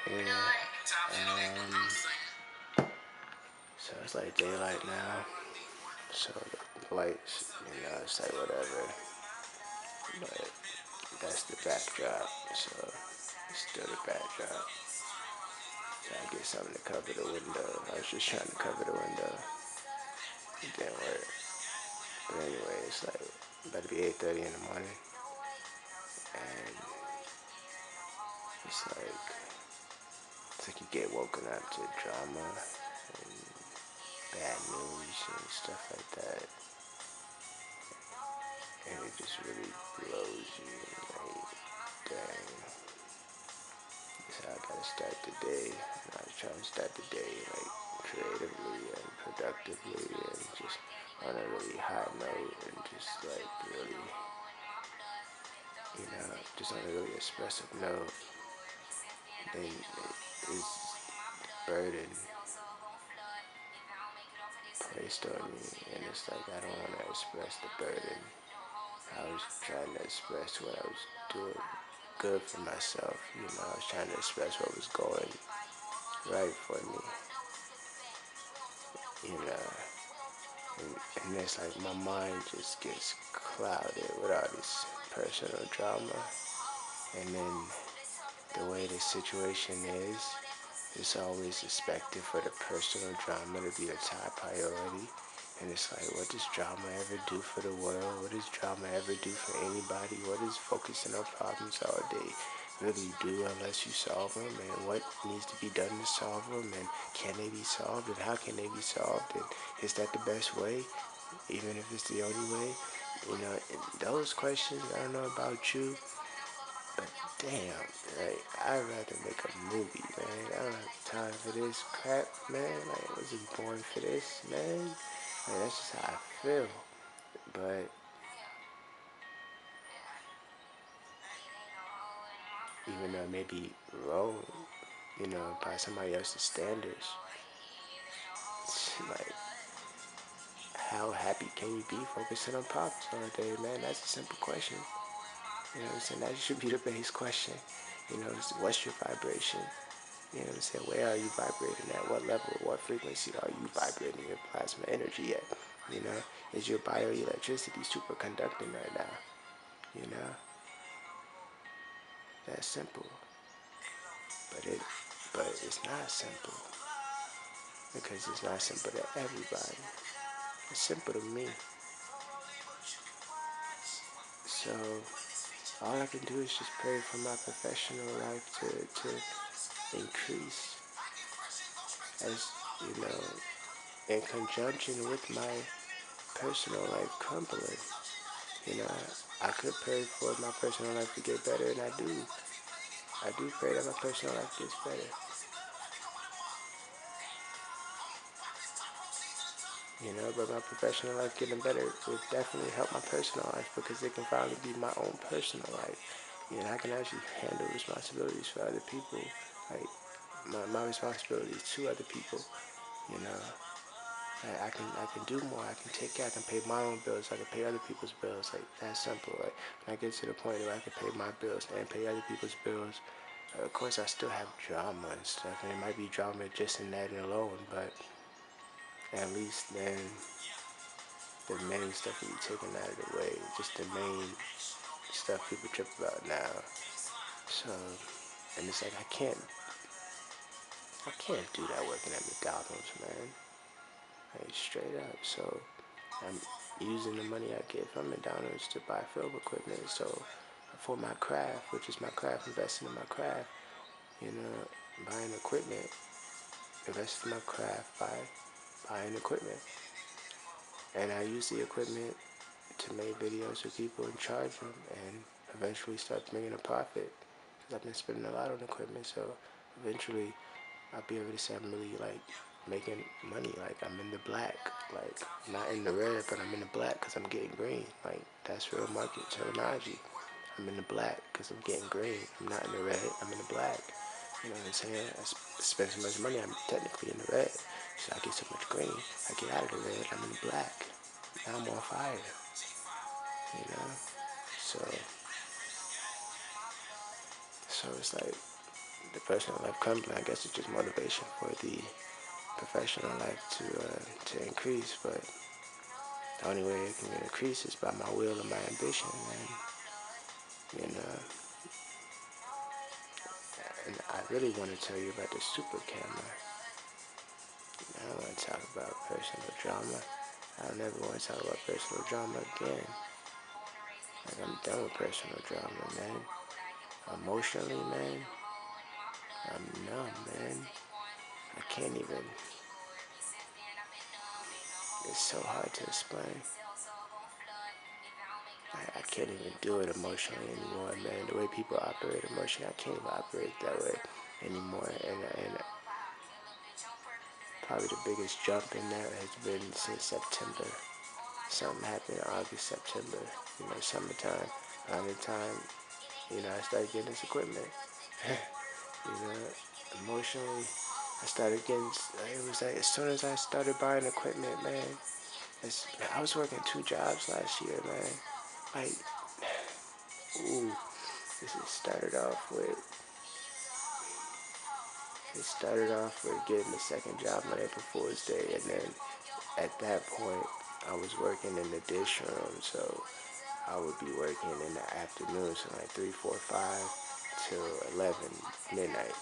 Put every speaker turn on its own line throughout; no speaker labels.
So it's like daylight now. So the lights, it's like whatever. But that's the backdrop. So it's still the backdrop. So I get something to cover the window. I was just trying to cover the window. It didn't work. But anyway, it's like about to be 8:30 in the morning. And it's like you get woken up to drama and bad news and stuff like that. And it just really blows you. Like, dang, this is how I gotta start the day. And I was trying to start the day like creatively and productively and just on a really high note and just like really, just on a really expressive note. Then it's burden placed on me, and it's like I don't want to express the burden. I was trying to express what I was doing good for myself. I was trying to express what was going right for me. You know, and it's like my mind just gets clouded with all this personal drama, and then the way the situation is, it's always expected for the personal drama to be the top priority. And it's like, what does drama ever do for the world? What does drama ever do for anybody? What does focusing on problems all day really do unless you solve them? And what needs to be done to solve them? And can they be solved? And how can they be solved? And is that the best way? Even if it's the only way? And those questions, I don't know about you, but damn, like, I'd rather make a movie, man. I don't have time for this crap, man. Like, I wasn't born for this, man. Like, that's just how I feel. But even though it may be wrong, by somebody else's standards, it's like, how happy can you be focusing on problems all day, man? That's a simple question. You know what I'm saying? That should be the base question. What's your vibration? You know what I'm saying? Where are you vibrating at? What level, what frequency are you vibrating your plasma energy at? Is your bioelectricity superconducting right now? You know, that's simple. But it's not simple because it's not simple to everybody. It's simple to me. So all I can do is just pray for my professional life to increase as, in conjunction with my personal life crumbling. I could pray for my personal life to get better, and I do. I do pray that my personal life gets better. But my professional life getting better would definitely help my personal life because it can finally be my own personal life. I can actually handle responsibilities for other people, like my responsibilities to other people. You know, I can do more. I can pay my own bills. I can pay other people's bills. Like, that's simple. Like, when I get to the point where I can pay my bills and pay other people's bills, of course I still have drama and stuff, and it might be drama just in that alone, but at least then the main stuff will be taken out of the way. Just the main stuff people trip about now. So, and it's like I can't do that working at McDonald's, man. Like, straight up. So I'm using the money I get from McDonald's to buy film equipment. So for my craft, which is my craft, investing in my craft, buying equipment, investing in my craft by buying equipment. And I use the equipment to make videos for people and charge them and eventually start bringing a profit. Because I've been spending a lot on equipment, so eventually I'll be able to say I'm really like making money. Like, I'm in the black, like not in the red, but I'm in the black because I'm getting green. Like, that's real market terminology. I'm in the black because I'm getting green. I'm not in the red, I'm in the black. You know what I'm saying? I spend so much money, I'm technically in the red. So I get so much green, I get out of the red, I'm in the black. Now I'm on fire. You know? So it's like the personal life comes, and I guess it's just motivation for the professional life to increase. But the only way it can increase is by my will and my ambition, and and I really want to tell you about the super camera. I don't want to talk about personal drama. I don't ever want to talk about personal drama again. Like, I'm done with personal drama, man. Emotionally, man, I'm numb, man. I can't even. It's so hard to explain. I can't even do it emotionally anymore, man. The way people operate emotionally, I can't even operate that way anymore. And probably the biggest jump in that has been since September. Something happened in August, September. Summertime. Around the time, I started getting this equipment. you know, Emotionally, I started getting. It was like as soon as I started buying equipment, man. I was working 2 jobs last year, man. Like, ooh, this is started off with getting the second job on April Fool's Day, and then at that point, I was working in the dish room, so I would be working in the afternoon, so like 3, 4, 5 till 11 midnight.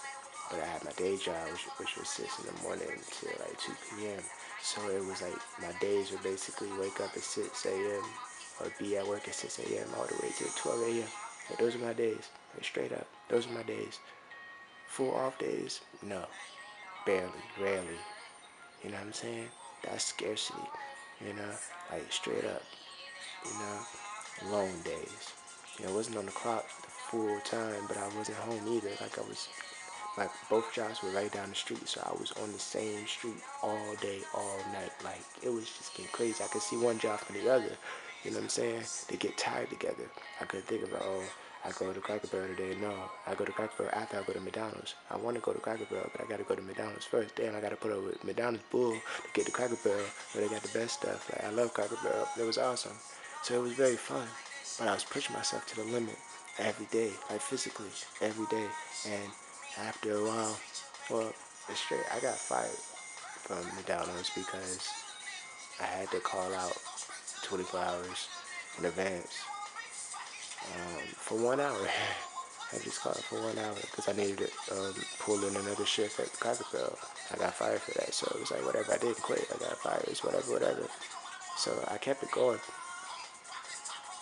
But I had my day job, which was 6 in the morning till like 2 p.m. So it was like my days were basically wake up at 6 a.m. or be at work at 6 a.m. all the way to 12 a.m. Like, those are my days. Like, straight up, those are my days. Full off days? No. Barely, rarely. You know what I'm saying? That's scarcity. Like, straight up. You know, long days. It wasn't on the clock the full time, but I wasn't home either. Like, both jobs were right down the street, so I was on the same street all day, all night. Like, it was just getting crazy. I could see one job from the other. You know what I'm saying? They get tied together. I could think about, I go to Cracker Barrel today. No, I go to Cracker Barrel after I go to McDonald's. I want to go to Cracker Barrel, but I got to go to McDonald's first. Damn, I got to put up with McDonald's bull to get to Cracker Barrel, where they got the best stuff. Like, I love Cracker Barrel. It was awesome. So it was very fun. But I was pushing myself to the limit every day, like physically, every day. And after a while, well, it's straight. I got fired from McDonald's because I had to call out 24 hours in advance for 1 hour. I just called for 1 hour because I needed to pull in another shift at Cracker Barrel. I got fired for that, so it was like whatever. I didn't quit. I got fired. It's whatever. So I kept it going.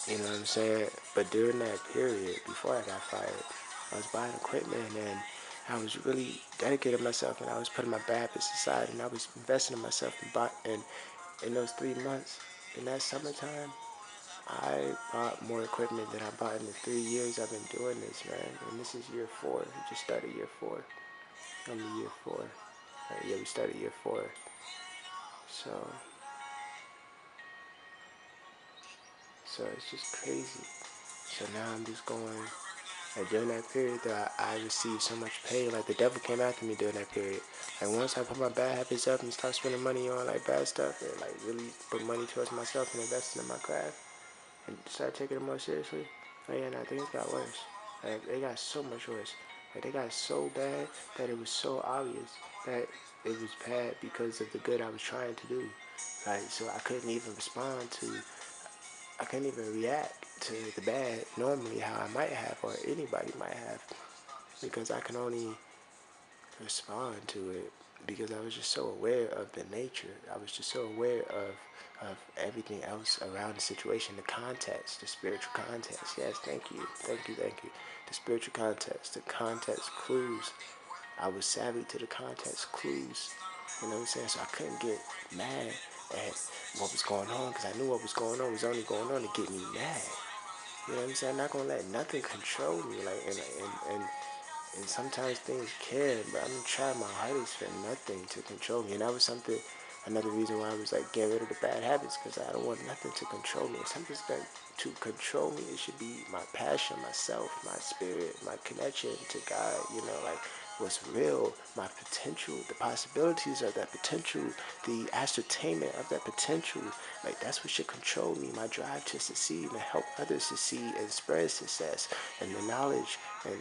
You know what I'm saying? But during that period, before I got fired, I was buying equipment and I was really dedicating myself and I was putting my bad habits aside and I was investing in myself and in those 3 months, in that summertime, I bought more equipment than I bought in the 3 years I've been doing this, man. And this is year 4. We just started year 4. I'm in year 4. Yeah, we started year 4. So, so it's just crazy. So now I'm just going. Like, during that period, that I received so much pain. Like, the devil came after me during that period. Like, once I put my bad habits up and start spending money on like bad stuff, and like really put money towards myself and investing in my craft, and start taking it more seriously. Oh yeah, no, things got worse. Like, they got so much worse. Like, they got so bad that it was so obvious that it was bad because of the good I was trying to do. Like, so I couldn't even react to the bad normally how I might have or anybody might have because I can only respond to it because I was just so aware of the nature. I was just so aware of everything else around the situation, the context, the spiritual context. Yes, thank you. The spiritual context, the context clues. I was savvy to the context clues. You know what I'm saying? So I couldn't get mad at what was going on because I knew what was going on was only going on to get me mad. You know what I'm saying? I'm not gonna let nothing control me. Like, and sometimes things can, but I'm gonna try my hardest for nothing to control me. And that was another reason why I was like getting rid of the bad habits because I don't want nothing to control me. If something's going to control me, it should be my passion, myself, my spirit, my connection to God. Like what's real, my potential, the possibilities of that potential, the ascertainment of that potential. Like that's what should control me. My drive to succeed and help others succeed and spread success and the knowledge and